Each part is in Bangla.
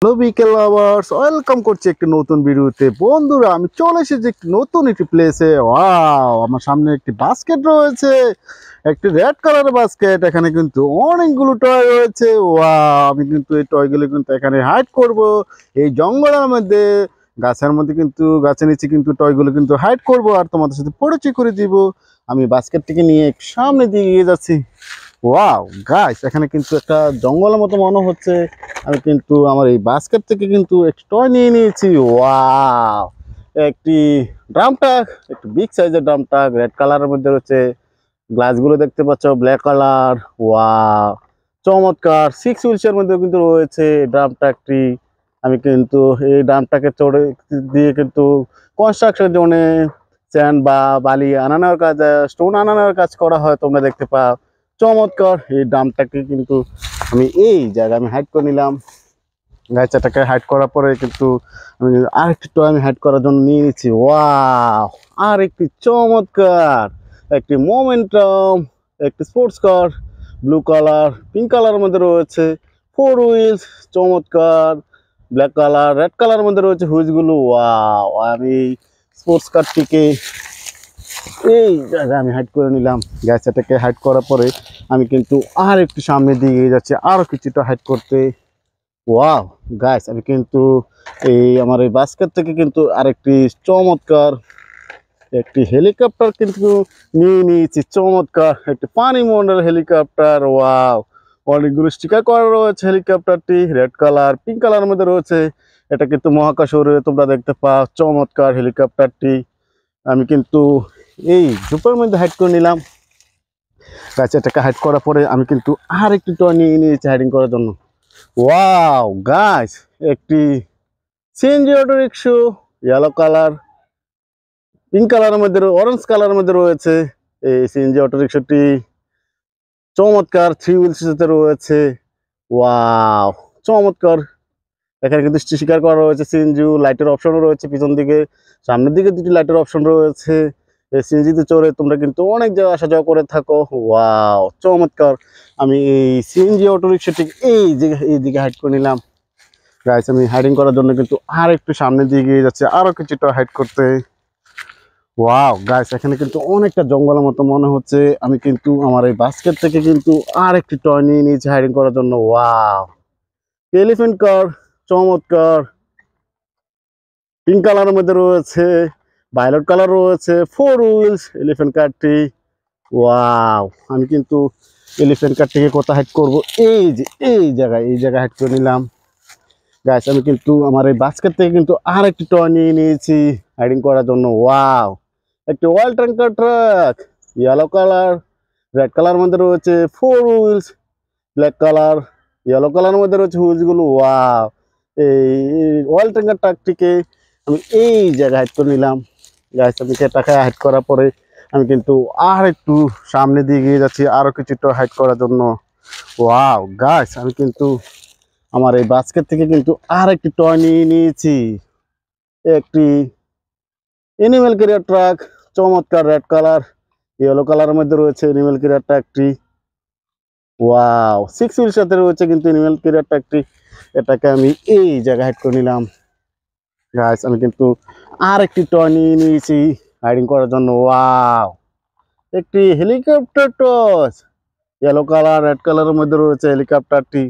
হ্যালো বিকেল লাভার্স, ওয়েলকাম করছি একটি নতুন ভিডিওতে। বন্ধুরা, আমি চলে এসেছি একটি নতুন একটি প্লেসে। ওয়াও, আমার সামনে একটি বাস্কেট রয়েছে, একটি রেড কালারের বাস্কেট। এখানে কিন্তু অনেকগুলো টয় রয়েছে। ওয়াও, আমি কিন্তু এই টয়গুলো কিন্তু এখানে হাইড করব। এই জঙ্গলের মধ্যে, গাছের মধ্যে কিন্তু, গাছের নিচে কিন্তু টয়গুলো কিন্তু হাইড করব আর তোমাদের সাথে পরিচয় করে দিব। আমি বাস্কেটটিকে নিয়ে একটু সামনে দিয়ে এগিয়ে যাচ্ছি। ওয়াও গাইস, এখানে কিন্তু একটা জঙ্গলের মতো মনে হচ্ছে। আমি কিন্তু আমার এই বাস্কেট থেকে কিন্তু একটি টয় নিয়ে নিয়েছি। ওয়াও, একটি ড্রাম ট্রাক, একটি বিগ সাইজের ড্রাম ট্রাক, রেড কালারের মধ্যে রয়েছে। গ্লাসগুলো দেখতে পাচ্ছ ব্ল্যাক কালার। ওয়াও, চমৎকার। 6 হুইলসের মধ্যে কিন্তু রয়েছে ড্রাম ট্রাকটি। আমি কিন্তু এই ড্রাম ট্রাকে চড়ে দিয়ে কিন্তু কনস্ট্রাকশন জোনে স্যান্ড বা বালি আনানোর কাজ, স্টোন আনানোর কাজ করা হয়, তোমরা দেখতে পাও। চমৎকার এই ড্রামটাকে কিন্তু আমি এই জায়গায় আমি হাইড করে নিলাম। গাছটাকে হাইড করার পরে কিন্তু আমি আরেকটি টয় আমি হাইড করার জন্য নিয়ে নিচ্ছি। ওয়াও, আর একটি চমৎকার একটি মোমেন্টাম, একটি sports car, blue colour pink কালারের মধ্যে রয়েছে। 4 হুইলস, চমৎকার। ব্ল্যাক কালার রেড কালারের মধ্যে রয়েছে হুইলসগুলো। ওয়াও, আমি স্পোর্টস কারটিকে এই জায়গায় আমি হাইড করে নিলাম। গ্যাসটাকে হাইড করার পরে আমি কিন্তু আর একটু সামনের দিকে এগিয়ে যাচ্ছি আরো কিছুটা হাইড করতে। ওয়াও গাইস, আমি কিন্তু এই আমার এই বাস্কেট থেকে কিন্তু আরেকটি চমৎকার একটি হেলিকপ্টার কিন্তু নিয়ে নিয়েছি। চমৎকার একটি পানি মন্ডল হেলিকপ্টার। ওয়াও, অনেকগুলো স্টিকার করা রয়েছে। হেলিকপ্টারটি রেড কালার পিঙ্ক কালারের মধ্যে রয়েছে। এটা কিন্তু মহাকাশ উড়ে, তোমরা দেখতে পাও। চমৎকার হেলিকপ্টারটি আমি কিন্তু এই জুপের মধ্যে হাইড করে নিলাম। গাছটাকে হাইড করার পরে আমি কিন্তু আর একটি টয় নিয়ে নিয়েছি হাইডিং করার জন্য। ওয়াও গাছ, একটি CNG auto rickshaw, yellow colour pink কালারের মধ্যে, অরেঞ্জ কালারের মধ্যে রয়েছে। এই সিএনজি অটো রিক্সাটি চমৎকার 3 হুইলসের সাথে রয়েছে। ওয়াও, চমৎকার। এখানে কিন্তু স্টিকার করা রয়েছে সিএনজি, লাইটের অপশনও রয়েছে পিছন দিকে, সামনের দিকে দুটি লাইটের অপশন রয়েছে। এই সিএনজিতে চড়ে তোমরা কিন্তু অনেক জায়গায় আসা যাওয়া করে থাকো। ওয়াও, চমৎকার। আমি এই সিএনজি অটো রিক্সাটি এই দিকে হাইড করে নিলাম। গাইস, আমি হাইডিং করার জন্য কিন্তু আর একটু সামনের দিকে এগিয়ে যাচ্ছে আরো কিছুটা হাইড করতে। ওয়াও গাইস, এখানে কিন্তু অনেকটা জঙ্গলের মতো মনে হচ্ছে। আমি কিন্তু আমার এই বাস্কেট থেকে কিন্তু আর একটি টয় নিয়ে নিয়েছি হাইডিং করার জন্য। ওয়াও, এলিফ্যান্ট কার, চমৎকার। পিঙ্ক কালারের মধ্যে রয়েছে, ভায়োলেট কালার রয়েছে। 4 হুইলস এলিফ্যান্ট কারটি। ওয়াও, আমি কিন্তু এলিফ্যান্ট কারটিকে কোথায় হাইড করব? এই জায়গায় হাইড করে নিলাম। গাইস, আমি কিন্তু আমার এই বাস্কেট থেকে কিন্তু আর একটি টয় নিয়ে নিয়েছি হাইডিং করার জন্য। ওয়াও, একটি oil tanker truck, yellow colour red colour মধ্যে রয়েছে। 4 হুইলস, ব্ল্যাক কালার ইয়েলো কালারের মধ্যে রয়েছে হুইলসগুলো। ওয়াও, এই অয়েল ট্যাঙ্কার ট্রাকটিকে আমি এই জায়গায় হাইড করে নিলাম। গাইস, আমি টাকা হাইড করার পরে আমি কিন্তু আর একটু সামনে দিয়ে গিয়ে যাচ্ছি আরো কিছুটা হাইড করার জন্য। ওয়াও গাইস, আমি কিন্তু আমার এই বাস্কেট থেকে কিন্তু আর একটি টয় নিয়ে নিয়েছি, একটি এনিমেল ক্যারিয়ার ট্রাক। চমৎকার রেড কালার ইয়েলো কালারের মধ্যে রয়েছে এনিমেল ক্যারিয়ার ট্রাকটি। ওয়াও, 6 হুইল সাথে রয়েছে কিন্তু এনিমেল ক্যারিয়ার ট্রাকটি। এটাকে আমি এই জায়গায় হাইড করে নিলাম। গাইস, আমি কিন্তু আর একটি টয় নিয়ে নিয়েছি রাইডিং করার জন্য। ওয়াও, একটি helicopter toy, yellow colour red কালারের মধ্যে রয়েছে হেলিকপ্টারটি।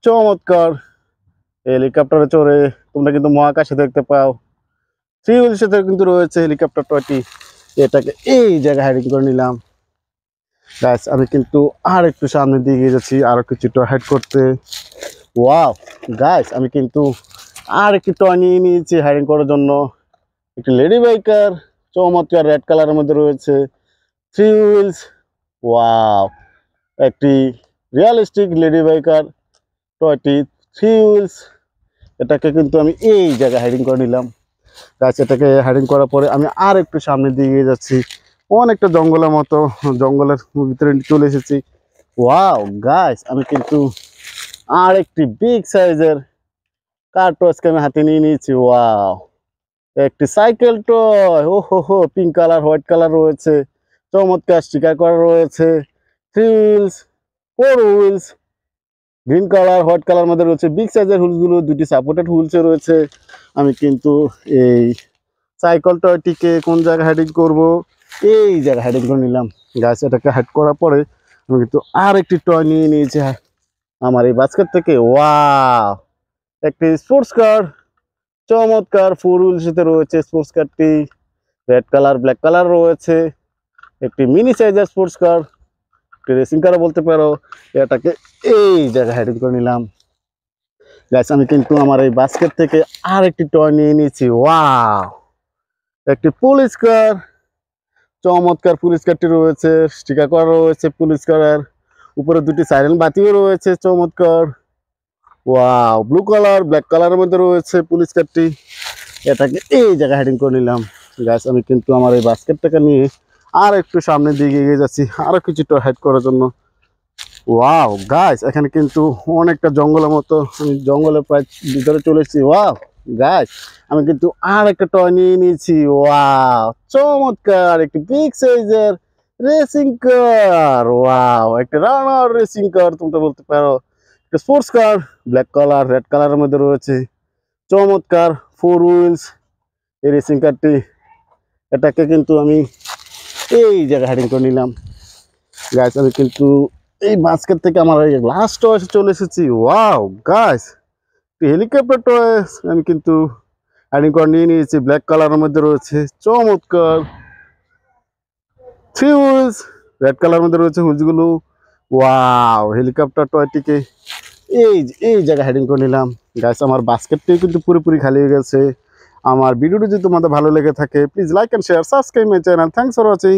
চমৎকার। হেলিকপ্টারে চড়ে তোমরা কিন্তু মহাকাশে দেখতে পাও। 3 হুইলের সাথে কিন্তু রয়েছে হেলিকপ্টার টয়টি। এটাকে এই জায়গায় হাইডিং করে নিলাম। গাইস, আমি কিন্তু আর একটু সামনের দিকে এগিয়ে যাচ্ছি আরো কিছু টয় হাইড করতে। ওয়াও গাইস, আমি কিন্তু আর একটি টয় নিয়ে নিয়েছি হাইডিং করার জন্য, একটি লেডি বাইকার। চমৎকার রেড কালারের মধ্যে রয়েছে। 3 হুইলস। ওয়াও, একটি রিয়েলিস্টিক লেডি বাইকার টয়টি, 3 হুইলস। এটাকে কিন্তু আমি এই জায়গায় হাইডিং করে নিলাম। গাছ, এটাকে হাইডিং করার পরে আমি আর একটু সামনের দিকে এগিয়ে যাচ্ছি। অনেকটা জঙ্গলের মতো, জঙ্গলের ভিতরে চলে এসেছি। ওয়াও গাইস, আমি কিন্তু আর একটি বিগ সাইজের কার টয়কে আমি হাতে নিয়ে নিয়েছি। ওয়াও, একটি সাইকেল টয়। ও হো, পিঙ্ক কালার হোয়াইট কালার রয়েছে। চমৎকার স্টিকার করা রয়েছে। 3 wheels, 4 wheels, green colour white colour মধ্যে রয়েছে বিগ সাইজের হুলসগুলো, দুটি সাপোর্টেড হুলসে রয়েছে। আমি কিন্তু এই সাইকেল টয়টিকে কোন জায়গায় হেডিং করব, এই জায়গায় হেডিং করে নিলাম গাছ। এটাকে হেড করার পরে আমি কিন্তু আর একটি টয় নিয়ে নিয়েছি আমার এই বাস্কেট থেকে। ওয়াও, একটি স্পোর্টস কার, চমৎকার 4 হুইল সাথে রয়েছে স্পোর্টস কারটি। রেড কালার ব্ল্যাক কালার রয়েছে, একটি মিনি সাইজের স্পোর্টস কার, একটি রেসিং কারও বলতে পারো। এটাকে এই জায়গায় হেডিং করে নিলাম গাইস। আমি কিন্তু আমার এই বাস্কেট থেকে আর একটি টয় নিয়ে নিয়েছি। ওয়াও, একটি পুলিশ কার, চমৎকার পুলিশ কারটি রয়েছে, স্টিকার করা রয়েছে পুলিশ কারের উপরে, দুটি সাইরেন বাতিও রয়েছে চমৎকার। ওয়াও, ব্লু কালার ব্ল্যাক কালারের মধ্যে রয়েছে পুলিশ কারটি। এটাকে এই জায়গায় হেডিং করে নিলাম গাইস। আমি কিন্তু আমার এই বাস্কেটটাকে নিয়ে আর একটু সামনের দিকে এগিয়ে যাচ্ছি আরো কিছু টয় হেড করার জন্য। ওয়াও গাইস, এখানে কিন্তু অনেকটা জঙ্গলের মতো, আমি জঙ্গলের প্রায় ভিতরে চলে এসেছি। ওয়াও গাইস, আমি কিন্তু আর একটা টয় নিয়ে নিয়েছি। ওয়াও, চমৎকার একটি বিগ সাইজের রেসিং কার। ওয়াও, একটা রানার রেসিং কার তোমরা বলতে পারো, একটা sports car, black colour red কালারের মধ্যে রয়েছে, চমৎকার 4 হুইলস এই রেসিং কারটি। এটাকে কিন্তু আমি এই জায়গায় হেডিং করে নিলাম গাইস। আমি কিন্তু এই বাস্কেট থেকে আমার লাস্ট টয় চলে এসেছি। ওয়াও গাইস, হেলিকপ্টার টয় আমি কিন্তু হেডিং করে নিয়ে নিয়েছি, ব্ল্যাক কালারের মধ্যে রয়েছে, চমৎকার 3 হুইলস, রেড কালার মধ্যে রয়েছে হুইলসগুলো। ওয়াও, হেলিকপ্টার টয়টিকে এই জায়গায় হেডিং করে নিলাম গাইস। আমার বাস্কেটটি কিন্তু পুরোপুরি খালি হয়ে গেছে। আমার ভিডিওটি যদি তোমাদের ভালো লেগে থাকে please like and share, subscribe my channel. Thanks for watching.